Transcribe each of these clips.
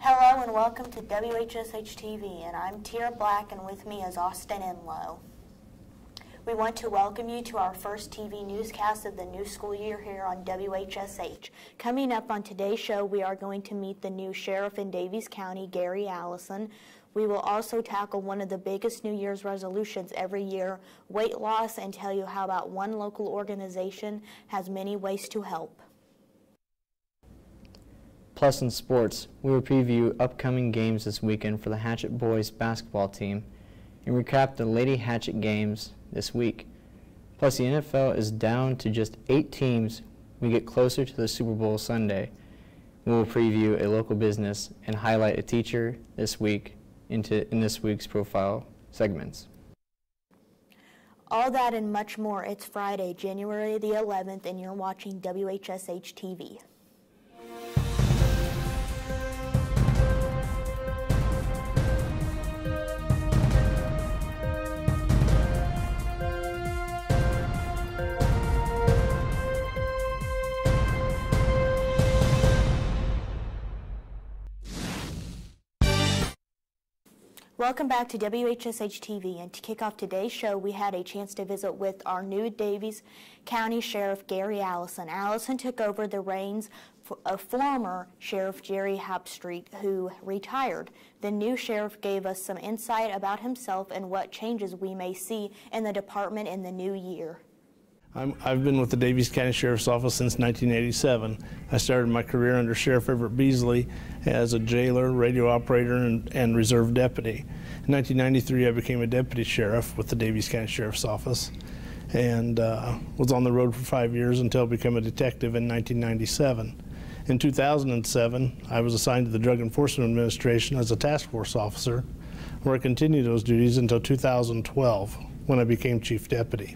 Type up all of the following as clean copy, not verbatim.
Hello and welcome to WHSH TV, and I'm Tira Black, and with me is Austin Enlow. We want to welcome you to our first TV newscast of the new school year here on WHSH. Coming up on today's show, we are going to meet the new sheriff in Daviess County, Gary Allison. We will also tackle one of the biggest New Year's resolutions every year, weight loss, and tell you how about one local organization has many ways to help. Plus in sports, we will preview upcoming games this weekend for the Hatchet boys basketball team and recap the Lady Hatchet games this week. Plus the NFL is down to just 8 teams. We get closer to the Super Bowl Sunday. We will preview a local business and highlight a teacher this week in this week's profile segments. All that and much more. It's Friday, January the 11th, and you're watching WHSH TV. Welcome back to WHSH TV, and to kick off today's show, we had a chance to visit with our new Daviess County Sheriff, Gary Allison. Allison took over the reins of former Sheriff Jerry Hapstreet, who retired. The new sheriff gave us some insight about himself and what changes we may see in the department in the new year. I've been with the Daviess County Sheriff's Office since 1987. I started my career under Sheriff Everett Beasley as a jailer, radio operator, and reserve deputy. In 1993, I became a deputy sheriff with the Daviess County Sheriff's Office and was on the road for 5 years until I became a detective in 1997. In 2007, I was assigned to the Drug Enforcement Administration as a task force officer, where I continued those duties until 2012, when I became chief deputy.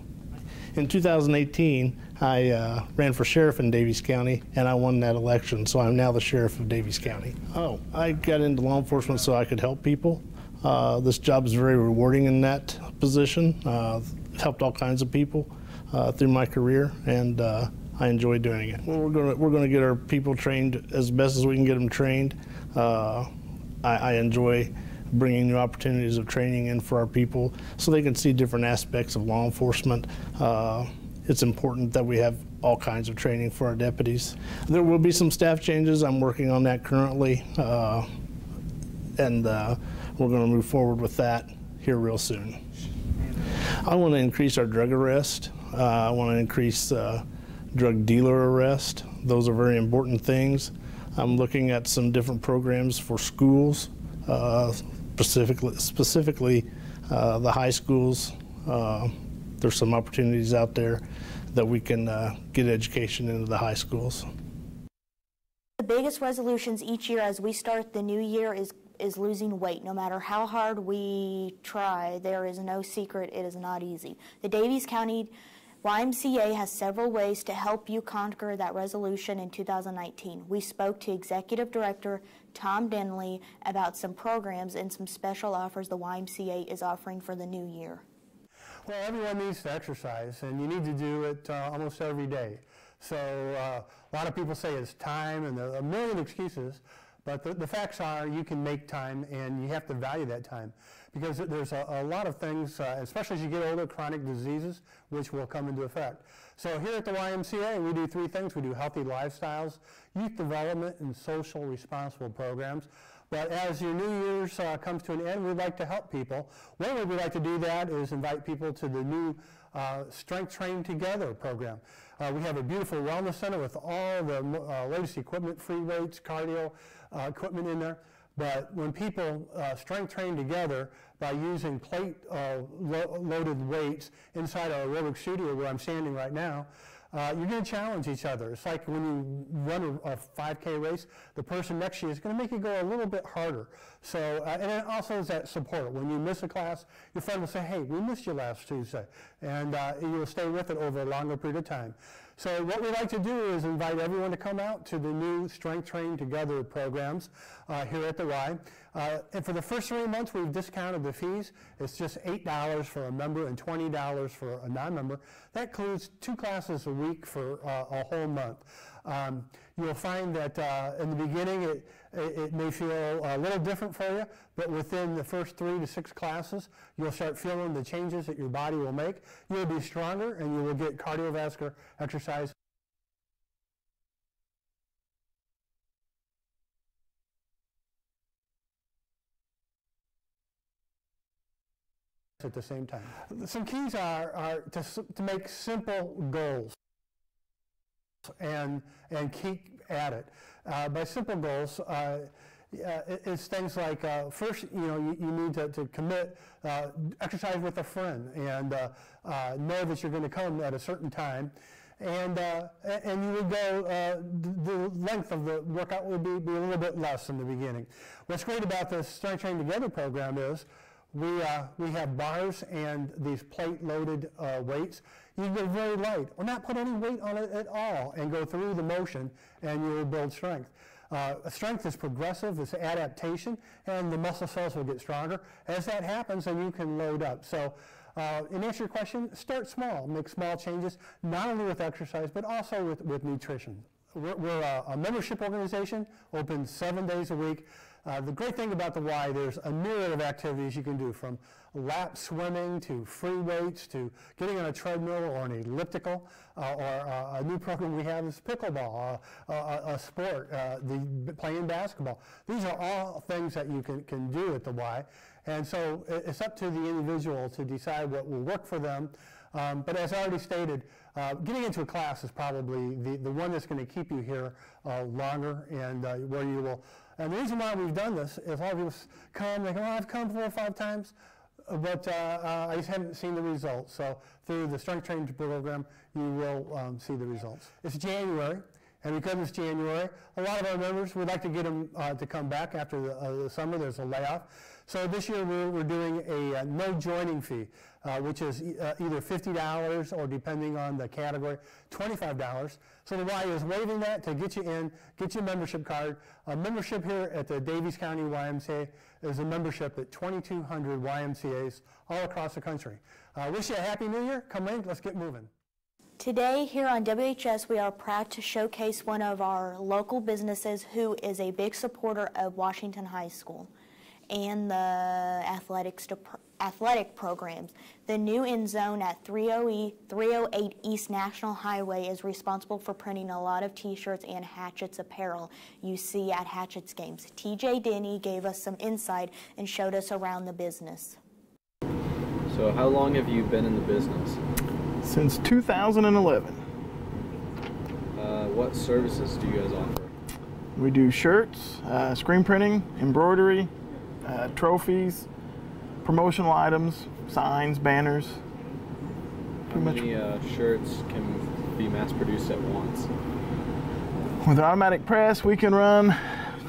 In 2018, I ran for sheriff in Daviess County, and I won that election, so I'm now the sheriff of Daviess County. I got into law enforcement so I could help people. This job is very rewarding in that position. Helped all kinds of people through my career, and I enjoy doing it. Well, we're going to get our people trained as best as we can get them trained. I enjoy bringing new opportunities of training in for our people so they can see different aspects of law enforcement. It's important that we have all kinds of training for our deputies. There will be some staff changes. I'm working on that currently, and we're going to move forward with that here real soon. I want to increase our drug arrest. I want to increase drug dealer arrest. Those are very important things. I'm looking at some different programs for schools. Specifically the high schools. There's some opportunities out there that we can get education into the high schools. The biggest resolutions each year as we start the new year is losing weight. No matter how hard we try, there is no secret, it is not easy. The Daviess County YMCA has several ways to help you conquer that resolution in 2019. We spoke to Executive Director Tom Denley about some programs and some special offers the YMCA is offering for the new year. Well, everyone needs to exercise, and you need to do it almost every day. So a lot of people say it's time, and there are a million excuses, but the facts are you can make time, and you have to value that time. Because there's a lot of things, especially as you get older, chronic diseases, which will come into effect. So here at the YMCA, we do 3 things. We do healthy lifestyles, youth development, and social responsible programs. But as your New Year's comes to an end, we'd like to help people. One way we'd like to do that is invite people to the new Strength Train Together program. We have a beautiful wellness center with all the latest equipment, free weights, cardio equipment in there. But when people strength train together by using plate loaded weights inside our aerobic studio where I'm standing right now, you're going to challenge each other. It's like when you run a 5K race, the person next to you is going to make you go a little bit harder. So, and it also is that support. When you miss a class, your friend will say, hey, we missed you last Tuesday. And you will stay with it over a longer period of time. So what we like to do is invite everyone to come out to the new Strength Train Together programs here at the Y. And for the first 3 months, we've discounted the fees. It's just $8 for a member and $20 for a non-member. That includes 2 classes a week for a whole month. You'll find that in the beginning, It may feel a little different for you, but within the first 3 to 6 classes, you'll start feeling the changes that your body will make. You'll be stronger, and you will get cardiovascular exercise at the same time. Some keys are to make simple goals and keep at it. By simple goals, it's things like first, you need to commit, exercise with a friend, and know that you're going to come at a certain time. And you would go, the length of the workout would be a little bit less in the beginning. What's great about this Strength Training Together program is we have bars and these plate-loaded weights. You can go very light or not put any weight on it at all and go through the motion, and you will build strength. Strength is progressive, it's adaptation, and the muscle cells will get stronger. As that happens, then you can load up. So in answer to your question, start small, make small changes, not only with exercise, but also with nutrition. We're a membership organization, open 7 days a week. The great thing about the Y, there's a myriad of activities you can do, from lap swimming to free weights to getting on a treadmill or an elliptical, or a new program we have is pickleball, a sport, playing basketball. These are all things that you can do at the Y, and so it's up to the individual to decide what will work for them. But as I already stated, getting into a class is probably the one that's going to keep you here longer, and where you will. And the reason why we've done this is a lot of people come, they go, oh, I've come 4 or 5 times, but I just haven't seen the results. So through the Strength Training program, you will see the results. It's January, and because it's January, a lot of our members, we'd like to get them to come back after the summer. There's a layoff. So this year we're doing a no joining fee, which is either $50 or, depending on the category, $25. So the Y is waiving that to get you in, get your membership card. A membership here at the Daviess County YMCA is a membership at 2,200 YMCAs all across the country. Wish you a Happy New Year. Come in, let's get moving. Today here on WHS, we are proud to showcase one of our local businesses who is a big supporter of Washington High School and the athletic programs. The new end zone at 308 East National Highway is responsible for printing a lot of t-shirts and Hatchet's apparel you see at Hatchet's games. TJ Denny gave us some insight and showed us around the business. So how long have you been in the business? Since 2011. What services do you guys offer? We do shirts, screen printing, embroidery, trophies, promotional items, signs, banners. How many shirts can be mass produced at once? With an automatic press, we can run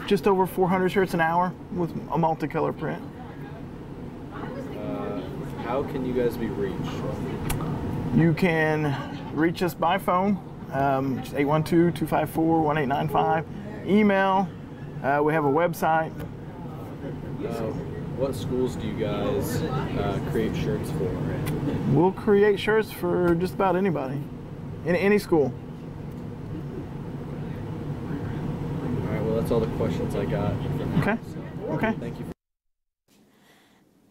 just over 400 shirts an hour with a multicolor print. How can you guys be reached? You can reach us by phone, 812-254-1895. Email, we have a website. What schools do you guys create shirts for? We'll create shirts for just about anybody, in any school. All right, well, that's all the questions I got. Okay. Okay. Thank you.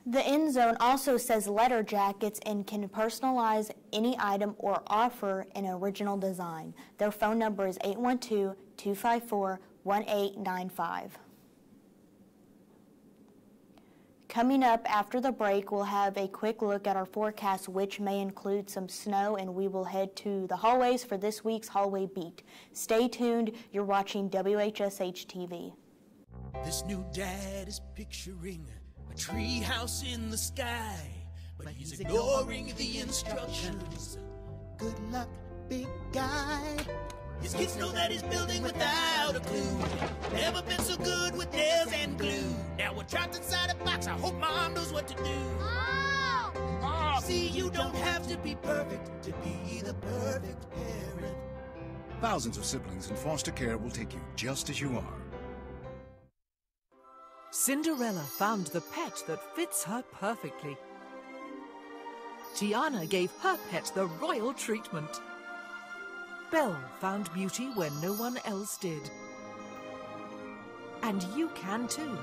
The end zone also says letter jackets and can personalize any item or offer an original design. Their phone number is 812-254-1895. Coming up after the break, we'll have a quick look at our forecast, which may include some snow, and we will head to the hallways for this week's Hallway Beat. Stay tuned. You're watching WHSH TV. This new dad is picturing a tree house in the sky, but he's ignoring the instructions. Good luck, big guy. His kids know that he's building without a clue. Never been so good with nails and glue. Now we're trapped inside a box. I hope mom knows what to do. Mom! See, you don't have to be perfect to be the perfect parent. Thousands of siblings in foster care will take you just as you are. Cinderella found the pet that fits her perfectly. Tiana gave her pet the royal treatment. Belle found beauty where no one else did. And you can too.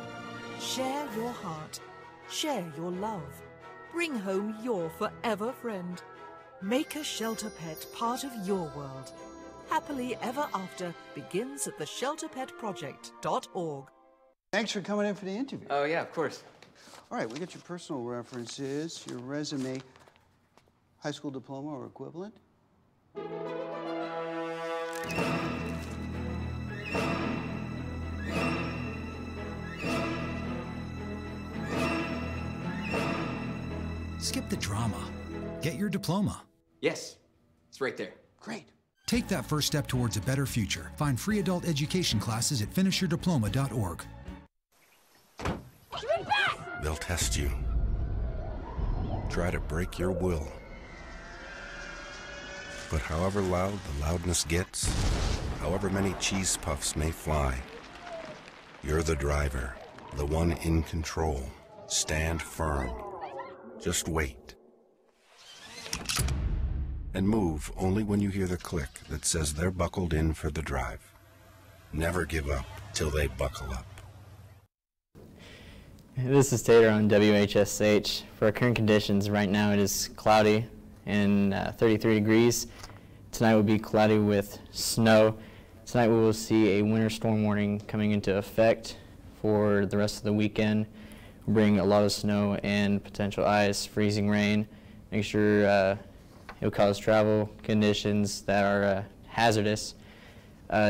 Share your heart. Share your love. Bring home your forever friend. Make a shelter pet part of your world. Happily Ever After begins at theshelterpetproject.org. Thanks for coming in for the interview. Oh, yeah, of course. All right, we got your personal references, your resume, high school diploma or equivalent. Skip the drama. Get your diploma. Yes, it's right there. Great. Take that first step towards a better future. Find free adult education classes at finishyourdiploma.org. They'll test you. Try to break your will. But however loud the loudness gets, however many cheese puffs may fly, you're the driver, the one in control. Stand firm. Just wait. And move only when you hear the click that says they're buckled in for the drive. Never give up till they buckle up. This is Tater on WHSH. For our current conditions, right now it is cloudy and 33 degrees. Tonight will be cloudy with snow. Tonight we will see a winter storm warning coming into effect for the rest of the weekend. We'll bring a lot of snow and potential ice, freezing rain. Make sure it will cause travel conditions that are hazardous.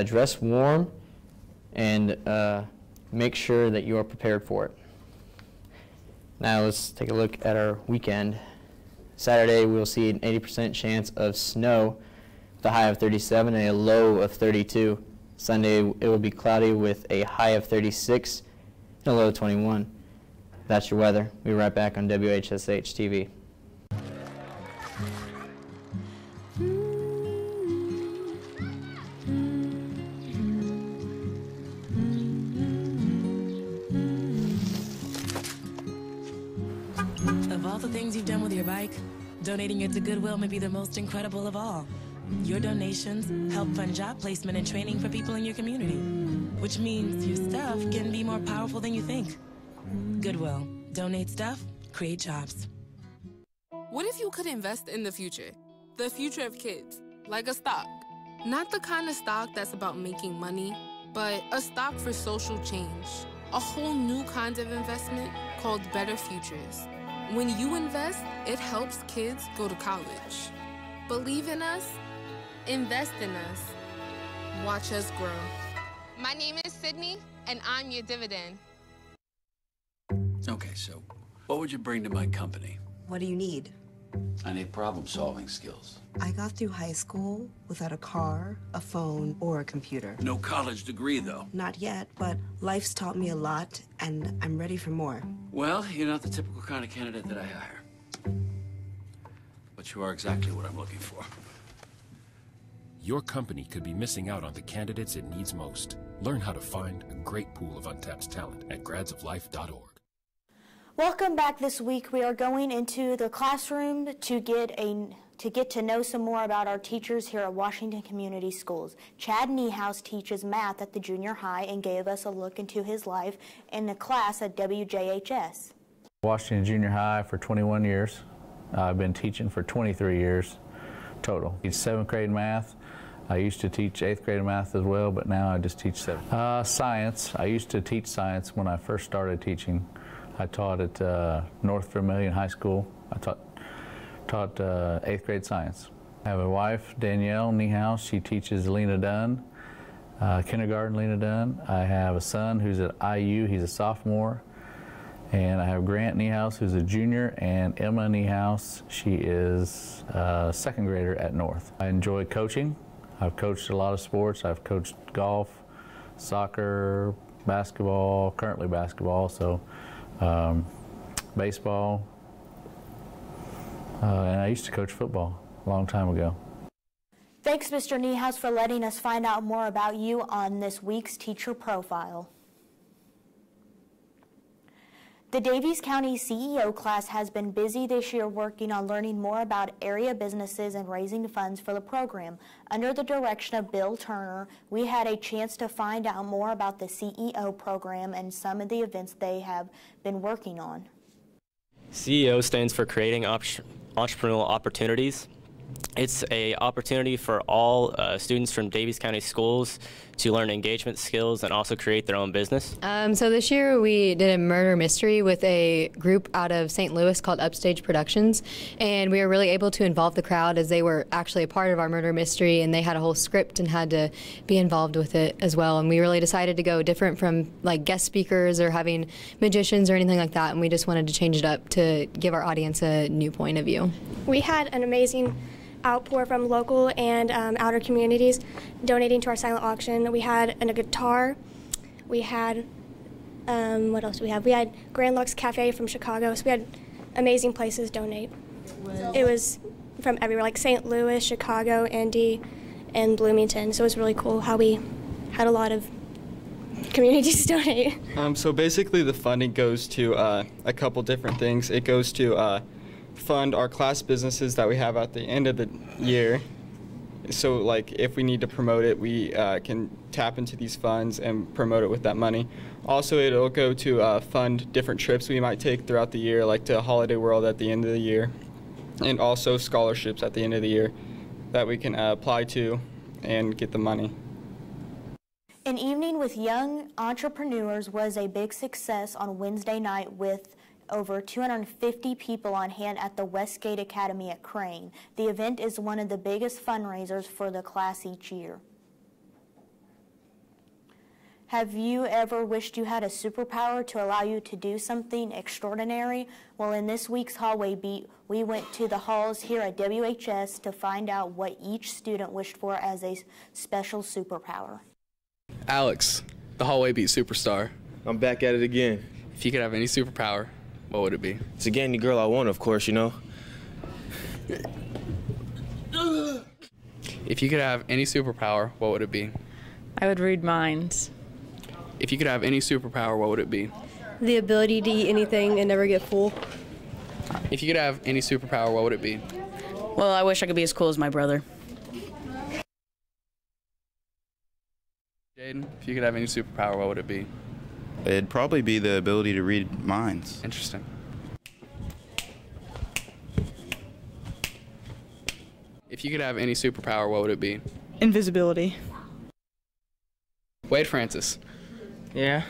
Dress warm and make sure that you are prepared for it. Now let's take a look at our weekend. Saturday we'll see an 80% chance of snow with a high of 37 and a low of 32. Sunday it will be cloudy with a high of 36 and a low of 21. That's your weather. We'll be right back on WHSH TV. Of all the things you've done with your bike, donating it to Goodwill may be the most incredible of all. Your donations help fund job placement and training for people in your community, which means your stuff can be more powerful than you think. Goodwill. Donate stuff, create jobs. What if you could invest in the future of kids, like a stock? Not the kind of stock that's about making money, but a stock for social change. A whole new kind of investment called Better Futures. When you invest, it helps kids go to college. Believe in us, invest in us, watch us grow. My name is Sydney, and I'm your dividend. Okay, so what would you bring to my company? What do you need? I need problem-solving skills. I got through high school without a car, a phone, or a computer. No college degree, though. Not yet, but life's taught me a lot, and I'm ready for more. Well, you're not the typical kind of candidate that I hire. But you are exactly what I'm looking for. Your company could be missing out on the candidates it needs most. Learn how to find a great pool of untapped talent at gradsoflife.org. Welcome back. This week we are going into the classroom to get to know some more about our teachers here at Washington Community Schools. Chad Niehaus teaches math at the junior high and gave us a look into his life in the class at WJHS. Washington Junior High for 21 years. I've been teaching for 23 years total. I teach 7th grade math. I used to teach 8th grade math as well, but now I just teach 7th. Science. I used to teach science when I first started teaching. I taught at North Vermilion High School. I taught 8th grade science. I have a wife, Danielle Niehaus. She teaches Lena Dunn, kindergarten Lena Dunn. I have a son who's at IU. He's a sophomore. And I have Grant Niehaus, who's a junior, and Emma Niehaus. She is a 2nd grader at North. I enjoy coaching. I've coached a lot of sports. I've coached golf, soccer, basketball, currently basketball, so baseball, and I used to coach football a long time ago. Thanks, Mr. Niehaus, for letting us find out more about you on this week's Teacher Profile. The Davies County CEO class has been busy this year working on learning more about area businesses and raising funds for the program. Under the direction of Bill Turner, we had a chance to find out more about the CEO program and some of the events they have been working on. CEO stands for Creating Entrepreneurial Opportunities. It's an opportunity for all students from Davies County schools to learn engagement skills and also create their own business. So this year we did a murder mystery with a group out of St. Louis called Upstage Productions, and we were really able to involve the crowd as they were actually a part of our murder mystery, and they had a whole script and had to be involved with it as well. And we really decided to go different from like guest speakers or having magicians or anything like that, and we just wanted to change it up to give our audience a new point of view. We had an amazing outpour from local and outer communities donating to our silent auction. We had a guitar. We had, what else do we have? We had Grand Lux Cafe from Chicago. So we had amazing places donate. It was from everywhere, like St. Louis, Chicago, Indy, and Bloomington. So it was really cool how we had a lot of communities donate. So basically the funding goes to a couple different things. It goes to fund our class businesses that we have at the end of the year. So like if we need to promote it, we can tap into these funds and promote it with that money. Also, it'll go to fund different trips we might take throughout the year, like to Holiday World at the end of the year, and also scholarships at the end of the year that we can apply to and get the money. An evening with young entrepreneurs was a big success on Wednesday night with over 250 people on hand at the Westgate Academy at Crane. The event is one of the biggest fundraisers for the class each year. Have you ever wished you had a superpower to allow you to do something extraordinary? Well, in this week's Hallway Beat, we went to the halls here at WHS to find out what each student wished for as a special superpower. Alex, the Hallway Beat superstar. I'm back at it again. If you could have any superpower, what would it be? It's again the girl I want, of course, you know. If you could have any superpower, what would it be? I would read minds. If you could have any superpower, what would it be? The ability to eat anything and never get full. If you could have any superpower, what would it be? Well, I wish I could be as cool as my brother. Jaden, if you could have any superpower, what would it be? It'd probably be the ability to read minds. Interesting. If you could have any superpower, what would it be? Invisibility. Wade Francis. Yeah?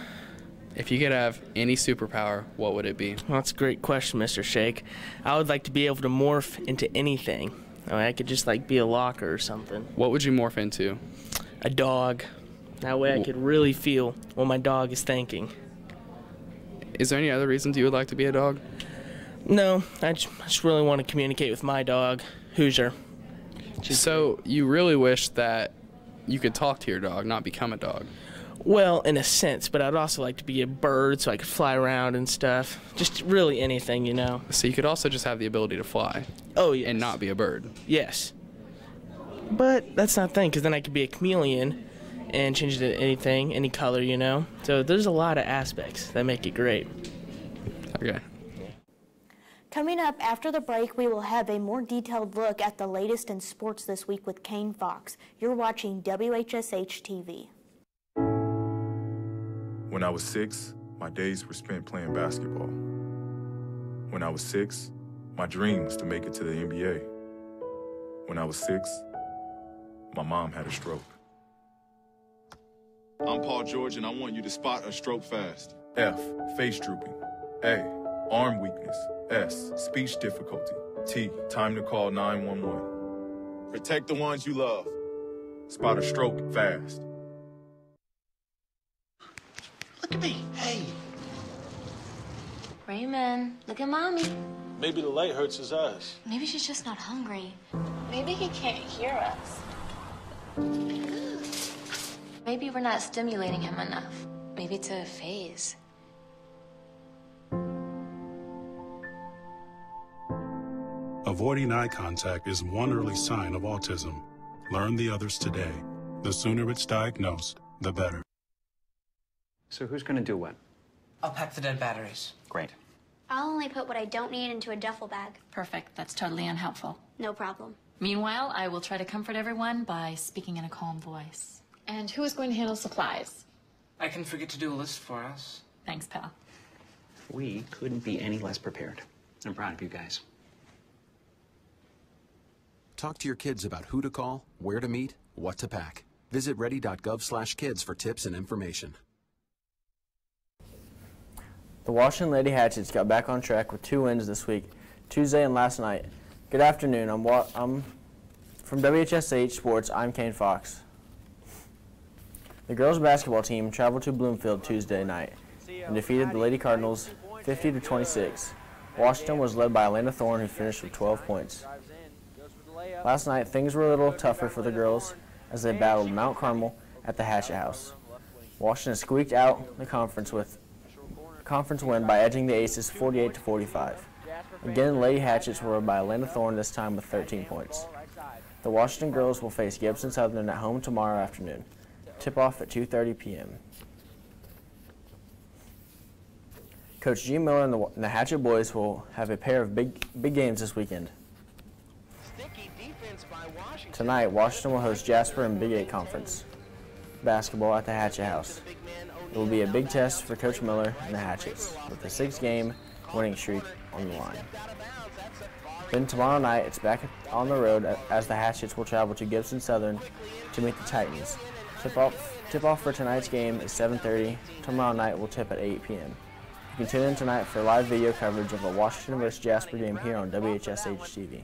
If you could have any superpower, what would it be? Well, that's a great question, Mr. Shake. I would like to be able to morph into anything. I mean, I could just like be a locker or something. What would you morph into? A dog. That way I could really feel what my dog is thinking. Is there any other reasons you would like to be a dog? No, I just really want to communicate with my dog, Hoosier. So you really wish that you could talk to your dog, not become a dog? Well, in a sense, but I'd also like to be a bird so I could fly around and stuff. Just really anything, you know. So you could also just have the ability to fly. Oh, yes. And not be a bird. Yes. But that's not the thing, because then I could be a chameleon and change it to anything, any color, you know. So there's a lot of aspects that make it great. Okay. Coming up after the break, we will have a more detailed look at the latest in sports this week with Kane Fox. You're watching WHSH TV. When I was 6, my days were spent playing basketball. When I was 6, my dream was to make it to the NBA. When I was 6, my mom had a stroke. I'm Paul George, and I want you to spot a stroke fast. F, face drooping. A, arm weakness. S, speech difficulty. T, time to call 911. Protect the ones you love. Spot a stroke fast. Look at me. Hey. Raymond, look at Mommy. Maybe the light hurts his eyes. Maybe she's just not hungry. Maybe he can't hear us. Maybe we're not stimulating him enough. Maybe it's a phase. Avoiding eye contact is one early sign of autism. Learn the others today. The sooner it's diagnosed, the better. So who's going to do what? I'll pack the dead batteries. Great. I'll only put what I don't need into a duffel bag. Perfect. That's totally unhelpful. No problem. Meanwhile, I will try to comfort everyone by speaking in a calm voice. And who is going to handle supplies? I can forget to do a list for us. Thanks, pal. We couldn't be any less prepared. I'm proud of you guys. Talk to your kids about who to call, where to meet, what to pack. Visit ready.gov/kids for tips and information. The Washington Lady Hatchets got back on track with 2 wins this week, Tuesday and last night. Good afternoon. I'm from WHSH Sports. I'm Kane Fox. The girls basketball team traveled to Bloomfield Tuesday night and defeated the Lady Cardinals 50-26. Washington was led by Alana Thorne, who finished with 12 points. Last night, things were a little tougher for the girls as they battled Mount Carmel at the Hatchet House. Washington squeaked out the conference win by edging the Aces 48-45. Again, the Lady Hatchets were led by Alana Thorne, this time with 13 points. The Washington girls will face Gibson Southern at home tomorrow afternoon. Tip-off at 2:30 p.m. Coach G. Miller and the Hatchet boys will have a pair of big games this weekend. Tonight, Washington will host Jasper in Big 8 Conference basketball at the Hatchet House. It will be a big test for Coach Miller and the Hatchets, with a 6-game winning streak on the line. Then tomorrow night, it's back on the road as the Hatchets will travel to Gibson Southern to meet the Titans. Tip-off for tonight's game is 7:30. Tomorrow night will tip at 8 p.m. You can tune in tonight for live video coverage of the Washington vs. Jasper game here on WHSH TV.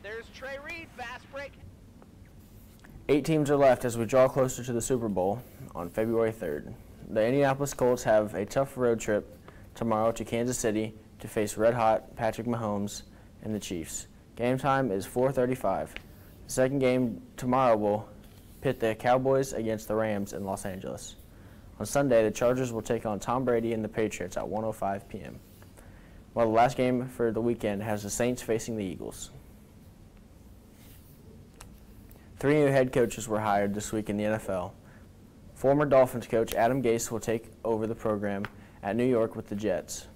8 teams are left as we draw closer to the Super Bowl on February 3rd. The Indianapolis Colts have a tough road trip tomorrow to Kansas City to face red-hot Patrick Mahomes and the Chiefs. Game time is 4:35. The second game tomorrow will pit the Cowboys against the Rams in Los Angeles. On Sunday, the Chargers will take on Tom Brady and the Patriots at 1:05 p.m. While the last game for the weekend has the Saints facing the Eagles. 3 new head coaches were hired this week in the NFL. Former Dolphins coach Adam Gase will take over the program at New York with the Jets.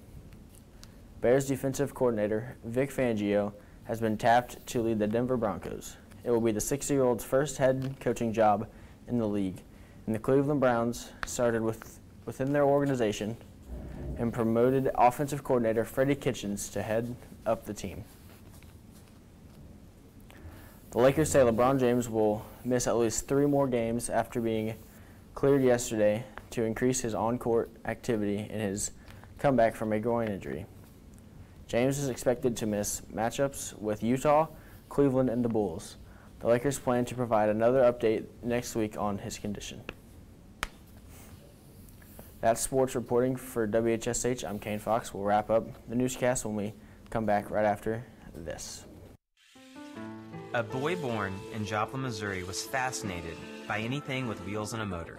Bears defensive coordinator Vic Fangio has been tapped to lead the Denver Broncos. It will be the 60-year-old's first head coaching job in the league, and the Cleveland Browns started within their organization and promoted offensive coordinator Freddie Kitchens to head up the team. The Lakers say LeBron James will miss at least 3 more games after being cleared yesterday to increase his on-court activity in his comeback from a groin injury. James is expected to miss matchups with Utah, Cleveland, and the Bulls. The Lakers plan to provide another update next week on his condition. That's sports reporting for WHSH. I'm Kane Fox. We'll wrap up the newscast when we come back right after this. A boy born in Joplin, Missouri was fascinated by anything with wheels and a motor.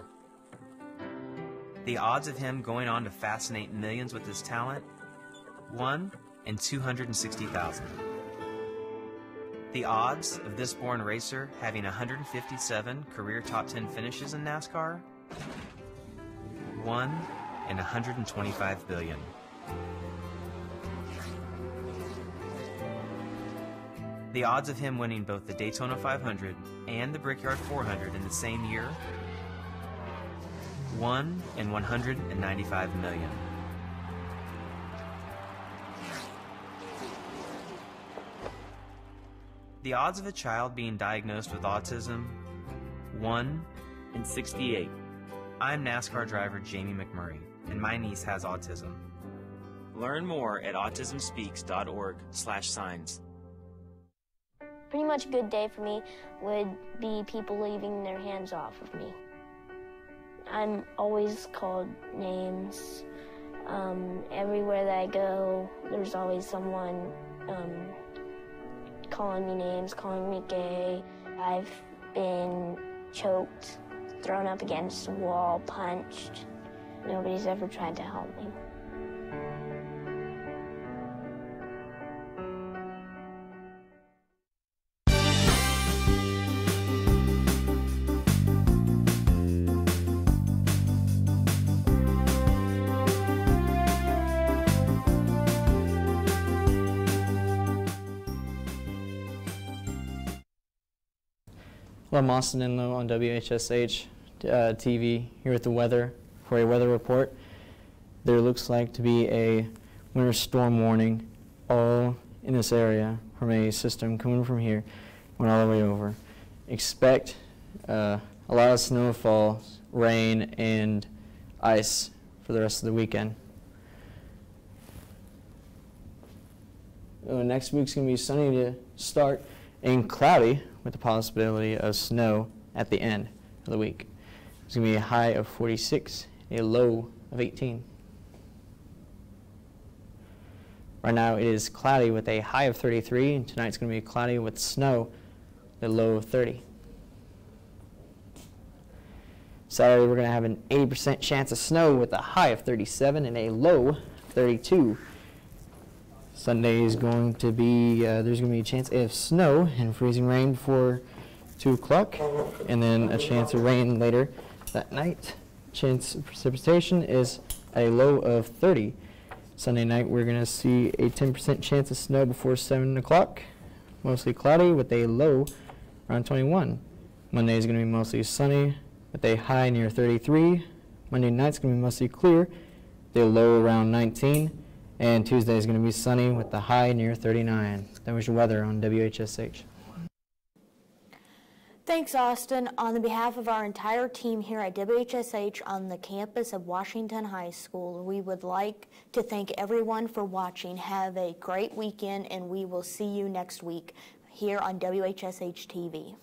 The odds of him going on to fascinate millions with his talent? 1 in 260,000. The odds of this born racer having 157 career top 10 finishes in NASCAR? 1 in 125 billion. The odds of him winning both the Daytona 500 and the Brickyard 400 in the same year? 1 in 195 million. The odds of a child being diagnosed with autism? 1 in 68. I'm NASCAR driver Jamie McMurray, and my niece has autism. Learn more at autismspeaks.org/signs. Pretty much a good day for me would be people leaving their hands off of me. I'm always called names. Everywhere that I go, there's always someone calling me names, calling me gay. I've been choked, thrown up against a wall, punched. Nobody's ever tried to help me. Hello, I'm Austin Enlow on WHSH TV here with the weather for a weather report. There looks like to be a winter storm warning all in this area from a system coming from here, went all the way over. Expect a lot of snowfall, rain, and ice for the rest of the weekend. Next week's going to be sunny to start and cloudy with the possibility of snow at the end of the week. It's going to be a high of 46, a low of 18. Right now it is cloudy with a high of 33, and tonight's going to be cloudy with snow, a low of 30. Saturday we're going to have an 80% chance of snow with a high of 37 and a low of 32. Sunday is going to be, there's going to be a chance of snow and freezing rain before 2 o'clock, and then a chance of rain later that night. Chance of precipitation is a low of 30. Sunday night we're going to see a 10% chance of snow before 7 o'clock, mostly cloudy with a low around 21. Monday is going to be mostly sunny with a high near 33. Monday night's going to be mostly clear, with a low around 19. And Tuesday is going to be sunny with the high near 39. That was your weather on WHSH. Thanks, Austin. On behalf of our entire team here at WHSH on the campus of Washington High School, we would like to thank everyone for watching. Have a great weekend, and we will see you next week here on WHSH TV.